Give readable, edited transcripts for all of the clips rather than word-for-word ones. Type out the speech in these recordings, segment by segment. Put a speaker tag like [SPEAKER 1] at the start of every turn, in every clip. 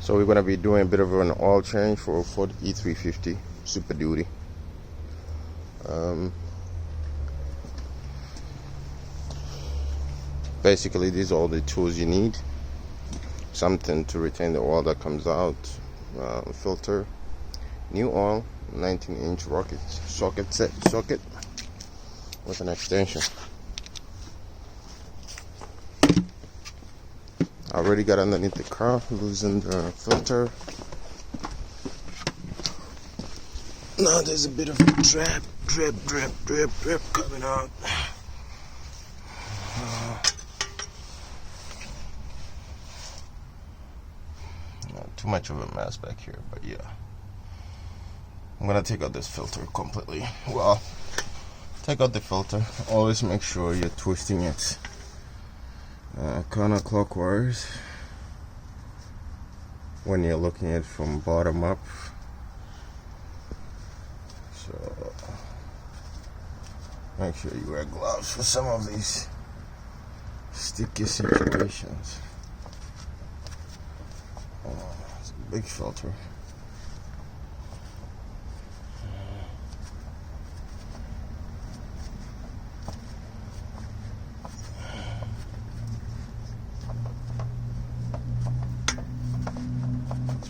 [SPEAKER 1] So we're going to be doing a bit of an oil change for Ford E350 Super Duty. Basically, these are all the tools you need. Something to retain the oil that comes out, filter, new oil, 19-inch rocket socket with an extension. I already got underneath the car, loosened the filter. Now there's a bit of a drip coming out. Not too much of a mess back here, but yeah. I'm gonna take out this filter completely. Well, take out the filter. Always make sure you're twisting it counterclockwise when you're looking at it from bottom up. So make sure you wear gloves for some of these sticky situations. It's a big filter.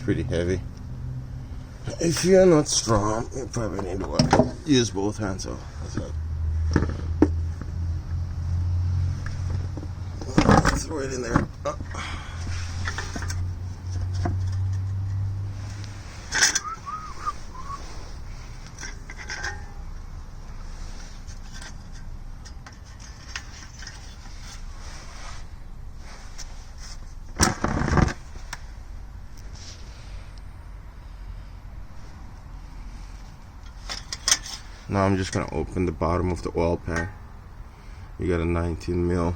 [SPEAKER 1] Pretty heavy. If you're not strong, you probably need to use both hands. So throw it in there. Now I'm just going to open the bottom of the oil pan. You got a 19 mil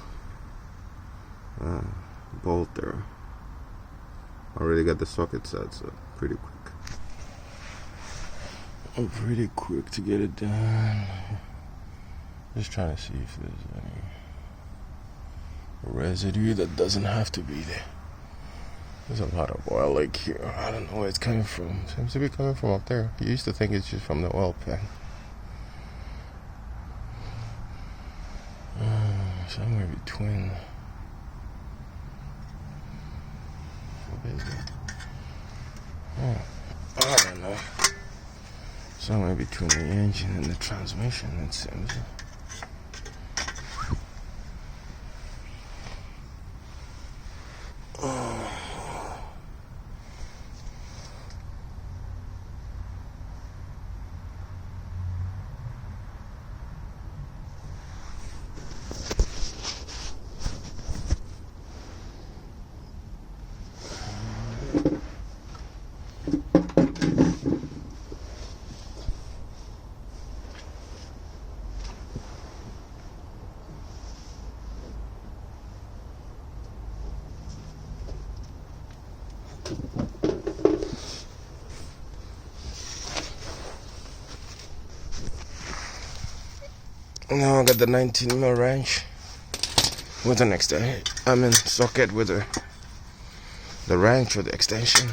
[SPEAKER 1] bolt there. Already got the socket set, so pretty quick. I'm pretty quick to get it done. Just trying to see if there's any residue that doesn't have to be there. There's a lot of oil like here. I don't know where it's coming from. Seems to be coming from up there. You used to think it's just from the oil pan. Somewhere between. What is it? Oh, I don't know. Somewhere between the engine and the transmission, it seems. Now I got the 19 mil wrench with the next socket with the wrench or the extension.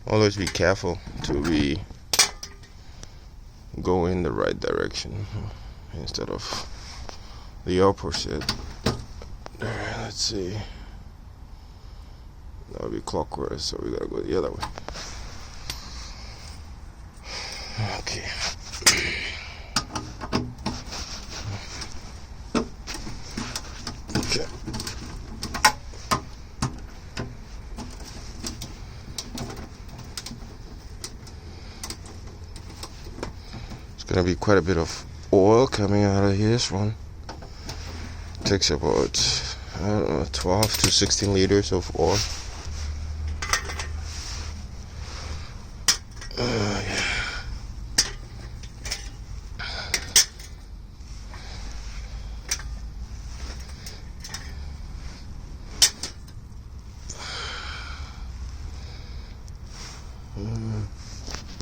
[SPEAKER 1] Always be careful to go in the right direction instead of the opposite. Let's see. That would be clockwise, so we gotta go the other way. Okay. Okay. It's gonna be quite a bit of oil coming out of this one. It takes about, I don't know, 12 to 16 liters of oil.